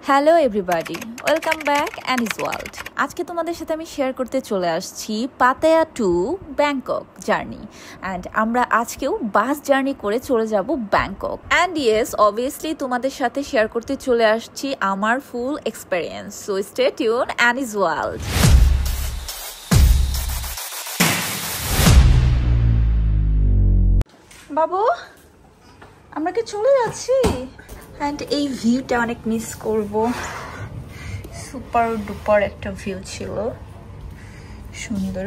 Hello everybody, welcome back anise world. আজকে তোমাদের সাথে আমি শেয়ার করতে চলে আসছি Pattaya two Bangkok journey. And আমরা আজকেও বাস জার্নি করে চলে যাব ব্যাংকক। অ্যান্ড ইয়েস, অবভিয়াসলি তোমাদের সাথে শেয়ার করতে চলে আসছি আমার full experience. So stay tuned, Anis world. বাবু, আমরা কি চলে যাচ্ছি? অ্যান্ড এই ভিউটা অনেক মিস করব। সুপার ডুপার একটা ভিউ ছিল, সুন্দর।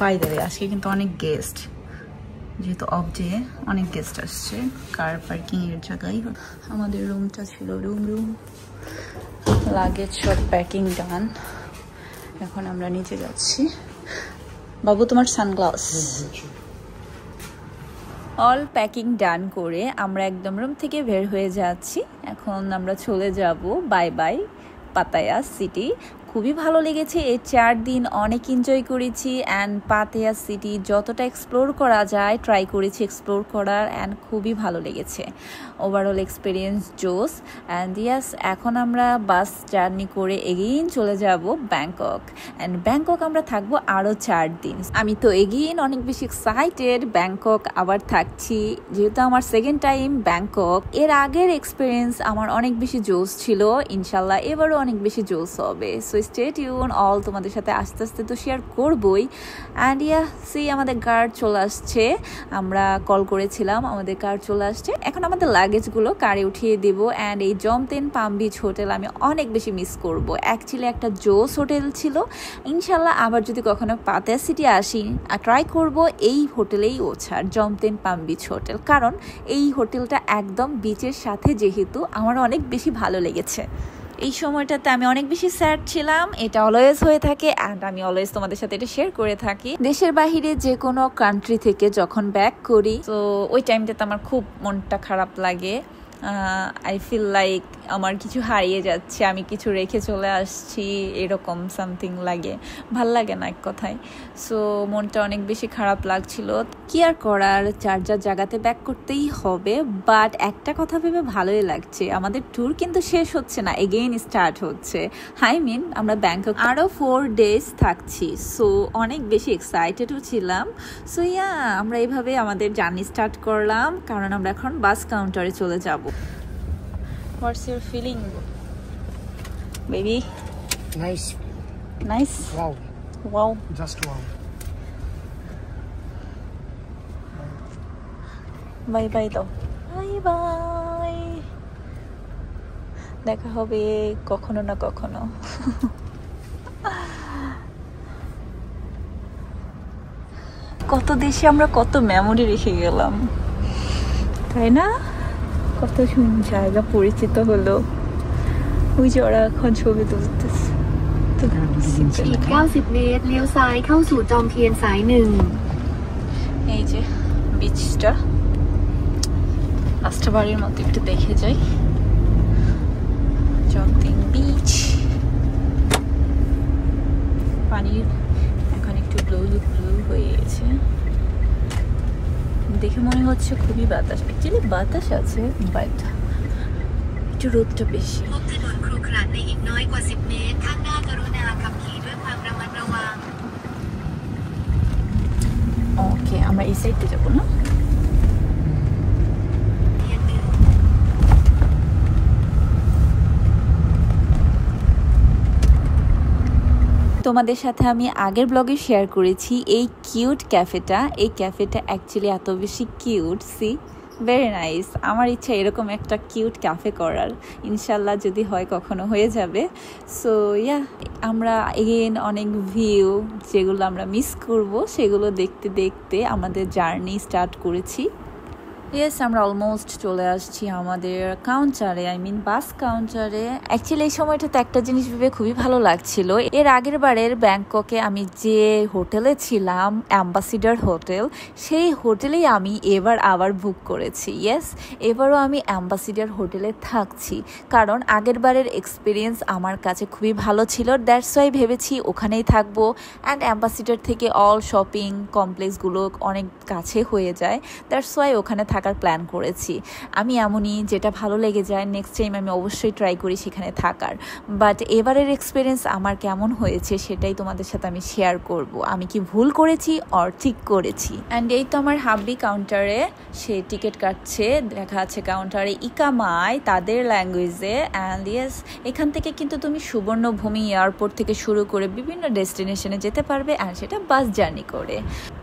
বাই দ্য ওয়ে, আজকে কিন্তু অনেক গেস্ট, যেহেতু অফ ডে অনেক গেস্ট আসছে। কার পার্কিং এর জায়গায় আমাদের রুমটা ছিল, রুম লাগেজ সব প্যাকিং ডান। এখন আমরা নিচে যাচ্ছি। বাবু, তোমার সানগ্লাস। অল প্যাকিং ডান করে আমরা একদম রুম থেকে বের হয়ে যাচ্ছি। এখন আমরা চলে যাব বাই বাই পাতায়া সিটি। খুবই ভালো লেগেছে এই 4 দিন, অনেক এনজয় করেছি। অ্যান্ড পাতায়া সিটি যতটা এক্সপ্লোর করা যায় ট্রাই করেছি এক্সপ্লোর করার, অ্যান্ড খুবই ভালো লেগেছে। ওভারঅল এক্সপিরিয়েন্স জোস। অ্যান্ড ইয়াস, এখন আমরা বাস জার্নি করে এগেইন চলে যাব ব্যাংকক। অ্যান্ড ব্যাংকক আমরা থাকবো আরও 4 দিন। আমি তো এগেইন অনেক বেশি এক্সাইটেড ব্যাংকক আবার থাকছি, যেহেতু আমার সেকেন্ড টাইম ব্যাংকক। এর আগের এক্সপিরিয়েন্স আমার অনেক বেশি জোস ছিল, ইনশাল্লাহ এবারও অনেক বেশি জোস হবে। সো স্টে টিউন অল, তোমাদের সাথে আস্তে আস্তে তো শেয়ার করবই। অ্যান্ড ইয়া, সি আমাদের কার চলে আসছে। আমরা কল করেছিলাম, আমাদের কার চলে আসছে। এখন আমাদের লাগেজগুলো কারে উঠিয়ে দেব। অ্যান্ড এই জমতেন পাম বিচ হোটেল আমি অনেক বেশি মিস করব। অ্যাকচুয়ালি একটা জোস হোটেল ছিল। ইনশাল্লাহ আবার যদি কখনো পাতায়া সিটি আসি ট্রাই করব এই হোটেলেই ওঠার, জমতেন পাম বিচ হোটেল। কারণ এই হোটেলটা একদম বিচের সাথে, যেহেতু আমার অনেক বেশি ভালো লেগেছে। এই সময়টাতে আমি অনেক বেশি স্যাড ছিলাম, এটা অলওয়েজ হয়ে থাকে। অ্যান্ড আমি অলওয়েজ তোমাদের সাথে এটা শেয়ার করে থাকি। দেশের বাহিরে যে কোনো কান্ট্রি থেকে যখন ব্যাক করি, তো ওই টাইমটাতে আমার খুব মনটা খারাপ লাগে। আই ফিল লাইক আমার কিছু হারিয়ে যাচ্ছে, আমি কিছু রেখে চলে আসছি, এরকম সামথিং লাগে। ভাল লাগে না এক কথায়। সো মনটা অনেক বেশি খারাপ লাগছিল। কি আর করার, যার জায়গাতে ব্যাক করতেই হবে। বাট একটা কথা ভেবে ভালোই লাগছে, আমাদের ট্যুর কিন্তু শেষ হচ্ছে না, এগেইন স্টার্ট হচ্ছে। আই মিন আমরা ব্যাংকক আরও 4 ডেজ থাকছি। সো অনেক বেশি এক্সাইটেডও ছিলাম। সো ইয়া, আমরা এইভাবে আমাদের জার্নি স্টার্ট করলাম, কারণ আমরা এখন বাস কাউন্টারে চলে যাব। What's your feeling, baby? Nice. Nice? Wow. Just wow. Bye bye দাও। Bye bye. দেখা হবে কখনো না কখনো। কত দেশে আমরা কত মেমোরি রেখে গেলাম, তাই না? কত জায়গা পরিচিত হলো। ওই যে ওরা এখন ছবি তুলতেছে।อีก90 เมตรเลี้ยวซ้ายเข้าสู่จอมเทียนสาย 1 এই যে বিচটা, লাস্ট বারের মতো একটু দেখে যাই। জমতেন বিচ, পানি এখন একটু ব্লু হয়ে গেছে। দেখে মনে হচ্ছে খুবই বাতাস, অ্যাকচুয়ালি বাতাস আছে, বাট একটু রোদটা বেশি। พบถนนครุขระในอีกน้อยกว่า 10 เมตรข้างหน้ากรุณาขับขี่ด้วยความระมัดระวัง ওকে, আমরা এই সাইডে যাবো না? তোমাদের সাথে আমি আগের ব্লগে শেয়ার করেছি এই কিউট ক্যাফেটা। এই ক্যাফেটা অ্যাকচুয়ালি এত বেশি কিউট, সি ভেরি নাইস। আমার ইচ্ছা এরকম একটা কিউট ক্যাফে করার, ইনশাল্লাহ যদি হয় কখনো হয়ে যাবে। সো ইয়া, আমরা এগেন অনেক ভিউ যেগুলো আমরা মিস করব সেগুলো দেখতে দেখতে আমাদের জার্নি স্টার্ট করেছি। ইয়েস, আমরা অলমোস্ট চলে আসছি আমাদের কাউন্টারে, আই মিন বাস কাউন্টারে। অ্যাকচুয়ালি এই সময়টাতে একটা জিনিস ভেবে খুবই ভালো লাগছিল। এর আগের বারের ব্যাংককে আমি যে হোটেলে ছিলাম, অ্যাম্বাসিডার হোটেল, সেই হোটেলেই আমি এবার আবার বুক করেছি। ইয়েস, এবারও আমি অ্যাম্বাসিডার হোটেলে থাকছি, কারণ আগের বারের এক্সপিরিয়েন্স আমার কাছে খুবই ভালো ছিল। দ্যাটস ওয়াই ভেবেছি ওখানেই থাকবো। অ্যান্ড অ্যাম্বাসিডার থেকে অল শপিং কমপ্লেক্সগুলো অনেক কাছে হয়ে যায়, দ্যাটস ওয়াই ওখানে থাক থাকার প্ল্যান করেছি। আমি এমনই, যেটা ভালো লেগে যায় নেক্সট টাইম আমি অবশ্যই ট্রাই করি সেখানে থাকার। বাট এবারের এক্সপিরিয়েন্স আমার কেমন হয়েছে সেটাই তোমাদের সাথে আমি শেয়ার করব। আমি কি ভুল করেছি অর ঠিক করেছি। অ্যান্ড এই তো আমার হাব্বি কাউন্টারে সে টিকিট কাটছে, দেখা আছে কাউন্টারে ইকামায় তাদের ল্যাঙ্গুয়েজে। অ্যান্ড ইয়েস, এখান থেকে কিন্তু তুমি সুবর্ণভূমি এয়ারপোর্ট থেকে শুরু করে বিভিন্ন ডেস্টিনেশনে যেতে পারবে, আর সেটা বাস জার্নি করে।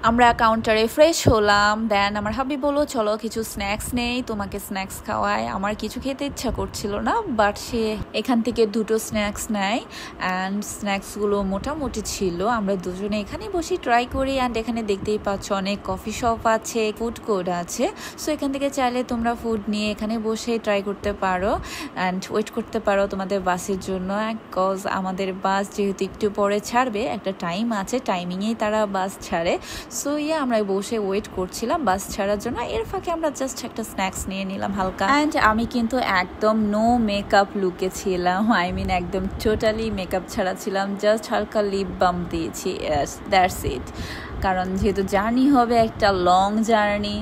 আমরা কাউন্টারে ফ্রেশ হলাম, দেন আমার হাবি বললো চলো কিছু স্ন্যাক্স নেই, তোমাকে স্ন্যাক্স খাওয়ায়। আমার কিছু খেতে ইচ্ছা করছিল না, বাট সে এখান থেকে দুটো স্ন্যাক্স নেয়। অ্যান্ড স্ন্যাক্সগুলো মোটামুটি ছিল। আমরা দুজনে এখানে বসে ট্রাই করি। অ্যান্ড এখানে দেখতেই পাচ্ছ অনেক কফি শপ আছে, ফুড কোর্ট আছে। সো এখান থেকে চাইলে তোমরা ফুড নিয়ে এখানে বসে ট্রাই করতে পারো অ্যান্ড ওয়েট করতে পারো তোমাদের বাসের জন্য। বিকজ আমাদের বাস যেহেতু একটু পরে ছাড়বে, একটা টাইম আছে, টাইমিংয়েই তারা বাস ছাড়ে। সো আমরা বসে ওয়েট করছিলাম বাস ছাড়ার জন্য। এর ফাঁকে আমরা জাস্ট একটা স্ন্যাক্স নিয়ে নিলাম হালকা। অ্যান্ড আমি কিন্তু একদম নো মেকআপ লুকে ছিলাম, একদম টোটালি মেকআপ ছাড়া ছিলাম, জাস্ট হালকা লিপ বাম দিয়েছি, দ্যাটস ইট। কারণ যেহেতু জার্নি হবে একটা লং জার্নি,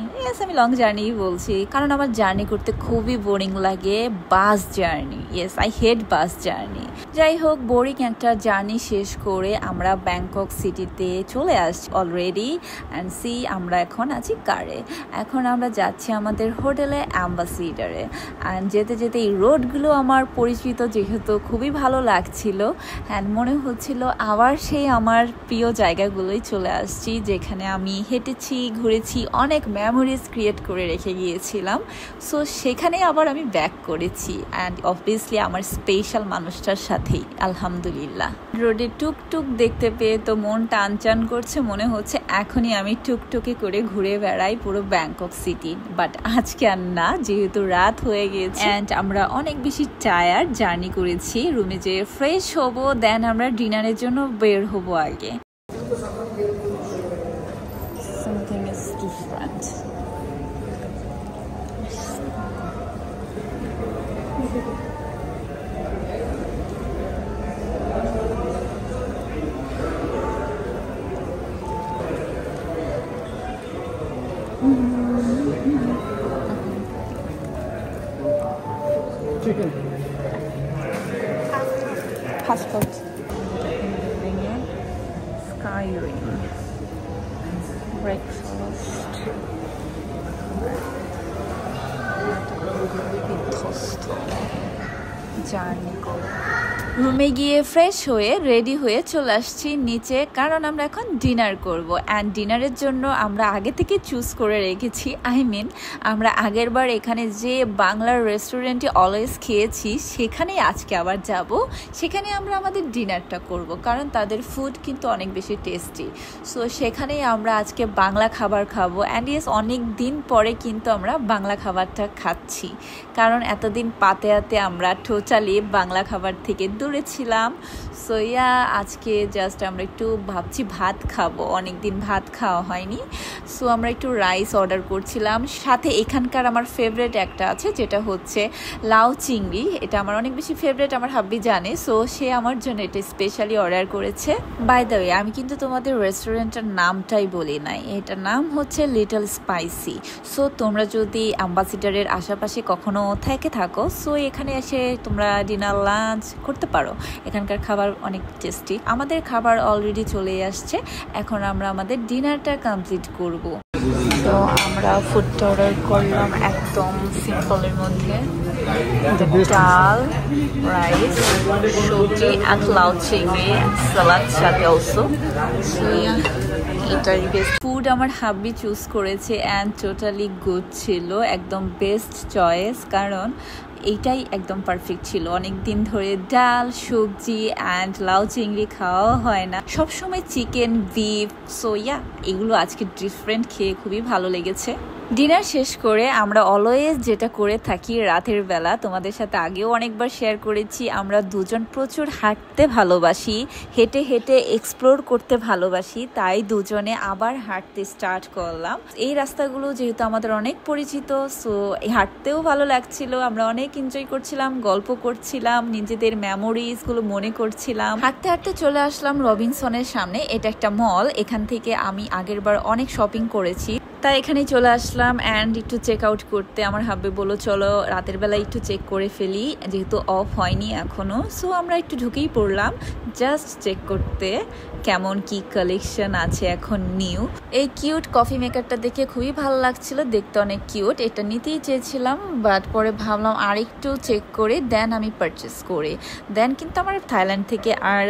আমি লং জার্নি বলছি কারণ আমার জার্নি করতে খুবই বোরিং লাগে, bus journey. I hate bus journey. যাই হোক, বোরিং একটা জার্নি শেষ করে আমরা ব্যাংকক সিটিতে চলে আসছি অলরেডি। অ্যান্ড আমরা এখন আছি কারে। এখন আমরা যাচ্ছি আমাদের হোটেলে অ্যাম্বাসিডারে। অ্যান্ড যেতে যেতে এই রোডগুলো আমার পরিচিত, যেহেতু খুবই ভালো লাগছিল। অ্যান্ড মনে হচ্ছিল আবার সেই আমার প্রিয় জায়গাগুলোই চলে আসছি, যেখানে আমি হেঁটেছি, ঘুরেছি, অনেক মেমোরিজ ক্রিয়েট করে রেখে গিয়েছিলাম। সো সেখানে আবার আমি ব্যাক করেছি, অ্যান্ড অবভিয়াসলি আমার স্পেশাল মানুষটার সাথেই, আলহামদুলিল্লাহ। রোডে টুকটুক দেখতে পেয়ে তো মন টানচান করছে, মনে হচ্ছে এখনই আমি টুকটুকি করে ঘুরে বেড়াই পুরো ব্যাংকক সিটি। বাট আজকে আর না, যেহেতু রাত হয়ে গেছে অ্যান্ড আমরা অনেক বেশি টায়ার্ড জার্নি করেছি। রুমে যেয়ে ফ্রেশ হবো, দেন আমরা ডিনারের জন্য বের হবো আগে। Something is different. Passport. Skyrim. Breakfast. Journey. রুমে গিয়ে ফ্রেশ হয়ে রেডি হয়ে চলে আসছি নিচে, কারণ আমরা এখন ডিনার করব। অ্যান্ড ডিনারের জন্য আমরা আগে থেকে চুজ করে রেখেছি, আমরা আগের বার এখানে যে বাংলার রেস্টুরেন্টে অলওয়েজ খেয়েছি সেখানেই আজকে আবার যাব। সেখানে আমরা আমাদের ডিনারটা করব, কারণ তাদের ফুড কিন্তু অনেক বেশি টেস্টি। সো সেখানেই আমরা আজকে বাংলা খাবার খাবো। অ্যান্ড অনেক দিন পরে কিন্তু আমরা বাংলা খাবারটা খাচ্ছি, কারণ এতদিন পাতে আমরা টোটালি বাংলা খাবার থেকে দূরে ছিলাম। সো আজকে জাস্ট আমরা একটু ভাবছি ভাত খাবো, অনেকদিন ভাত খাওয়া হয়নি। সো আমরা একটু রাইস অর্ডার করছিলাম, সাথে এখানকার আমার ফেভারিট একটা আছে যেটা হচ্ছে লাউ চিংড়ি। এটা আমার অনেক বেশি ফেভারিট, আমার হাব্বি জানে। সো সে আমার জন্য এটা স্পেশালি অর্ডার করেছে। বাই দ্য ওয়ে, আমি কিন্তু তোমাদের রেস্টুরেন্টের নামটাই বলি নাই, এটার নাম হচ্ছে লিটল স্পাইসি। সো তোমরা যদি অ্যাম্বাসিডারের আশেপাশে কখনো থেকে থাকো, সো এখানে এসে তোমরা ডিনার লাঞ্চ করতে পারো। এখানকার খাবার অনেক টেস্টি। আমাদের খাবার অলরেডি চলে আসছে, এখন আমরা আমাদের ডিনারটা কমপ্লিট করব। তো আমরা ফুডটা অর্ডার করলাম একদম সিম্পলের মধ্যে, ডাল, রাইস, সবজি আর লাউ চিংড়ি, সালাদ সাথে অলসো। এটাই বেস্ট ফুড আমার হাব্বি চুজ করেছে অ্যান্ড টোটালি গুড ছিল, একদম বেস্ট চয়েস, কারণ এইটাই একদম পারফেক্ট ছিল। অনেক দিন ধরে ডাল, সবজি অ্যান্ড লাউ চিংড়ি খাওয়া হয় না, সবসময় চিকেন, বিফ। সো এগুলো আজকে ডিফারেন্ট, খেয়ে খুবই ভালো লেগেছে। ডিনার শেষ করে আমরা অলওয়েজ যেটা করে থাকি রাতের বেলা, তোমাদের সাথে আগেও অনেকবার শেয়ার করেছি, আমরা দুজন প্রচুর হাঁটতে ভালোবাসি, হেঁটে হেঁটে এক্সপ্লোর করতে ভালোবাসি। তাই দুজনে আবার হাঁটতে স্টার্ট করলাম। এই রাস্তাগুলো যেহেতু আমাদের অনেক পরিচিত, সো হাঁটতেও ভালো লাগছিল, আমরা অনেক এনজয় করছিলাম, গল্প করছিলাম, নিজেদের মেমোরিজগুলো মনে করছিলাম। হাঁটতে হাঁটতে চলে আসলাম রবিনসনের সামনে। এটা একটা মল, এখান থেকে আমি আগের বার অনেক শপিং করেছি। তাই এখানে চলে আসলাম অ্যান্ড একটু চেক আউট করতে। আমার হাব্বে বললো চলো রাতের বেলা একটু চেক করে ফেলি, যেহেতু অফ হয়নি এখনও। সো আমরা একটু ঢুকেই পড়লাম জাস্ট চেক করতে কেমন কি কালেকশন আছে এখন নিউ। এই কিউট কফি মেকারটা দেখে খুবই ভালো লাগছিল, দেখতে অনেক কিউট। এটা নিতেই চেয়েছিলাম, বাট পরে ভাবলাম আর একটু চেক করে দেন আমি পারচেস করি। দেন কিন্তু আমার থাইল্যান্ড থেকে আর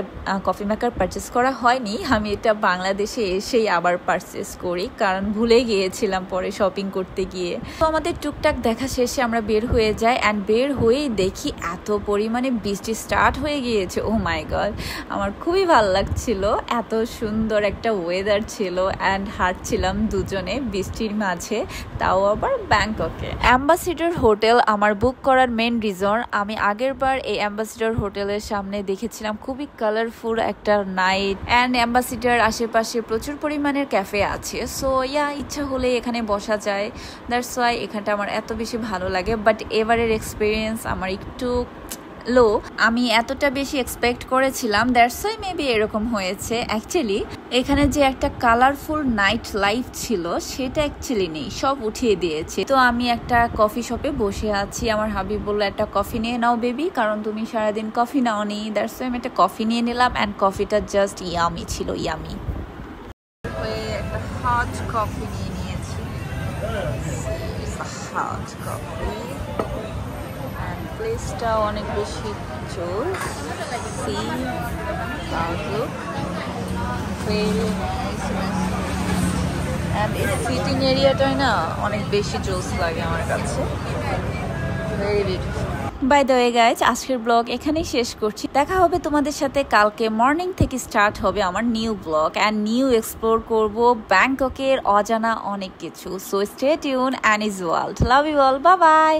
কফি মেকার পারচেস করা হয়নি, আমি এটা বাংলাদেশে এসেই আবার পারচেস করি, কারণ ভুলে গিয়েছিলাম পরে শপিং করতে গিয়ে। তো আমাদের টুকটাক দেখা শেষে আমরা বের হয়ে যাই অ্যান্ড বের হয়েই দেখি এত পরিমাণে বৃষ্টি স্টার্ট হয়ে গিয়েছে। ও মাই গড, আমার খুবই ভালো লাগছিল, এত সুন্দর একটা ওয়েদার ছিল অ্যান্ড হাঁটছিলাম দুজনে বৃষ্টির মাঝে, তাও আবার ব্যাংককে। অ্যাম্বাসিডর হোটেল আমার বুক করার মেন রিজন, আমি আগের বার এই অ্যাম্বাসিডর হোটেলের সামনে দেখেছিলাম খুবই কালারফুল একটা নাইট অ্যান্ড অ্যাম্বাসিডর আশেপাশে প্রচুর পরিমাণের ক্যাফে আছে। সো ইচ্ছা হলে এখানে বসা যায়, দ্যাটস ওয়াই এখানটা আমার এত বেশি ভালো লাগে। বাট এবারের এক্সপিরিয়েন্স আমার একটু লো, আমি এতটা বেশি এক্সপেক্ট করেছিলাম, দ্যাটস ওয়াই মেবি এরকম হয়েছে। অ্যাকচুয়ালি এখানে যে একটা কালারফুল নাইট লাইফ ছিল সেটা অ্যাকচুয়ালি নেই, সব উঠিয়ে দিয়েছে। তো আমি একটা কফি শপে বসে আছি, আমার হাবিব বললো একটা কফি নিয়ে নাও বেবি, কারণ তুমি সারাদিন কফি নাও নি। দ্যাটস ওয়াই আমি একটা কফি নিয়ে নিলাম অ্যান্ড কফিটা জাস্ট ইয়ামি ছিল, ইয়ামি। একটা হট কফি নিয়ে নিয়েছি, হট কফি অ্যান্ড প্লেসটা অনেক বেশি জোস। Sea outlook very nice and এই সিটিং এরিয়াটাই না অনেক বেশি জোস লাগে আমার কাছে, very beautiful. By the way guys, আজকের ব্লগ এখানেই শেষ করছি। দেখা হবে তোমাদের সাথে কালকে মর্নিং থেকে স্টার্ট হবে আমার new blog and new explore করব ব্যাংককের অজানা অনেক কিছু। So stay tune and is world. Love you all, bye by.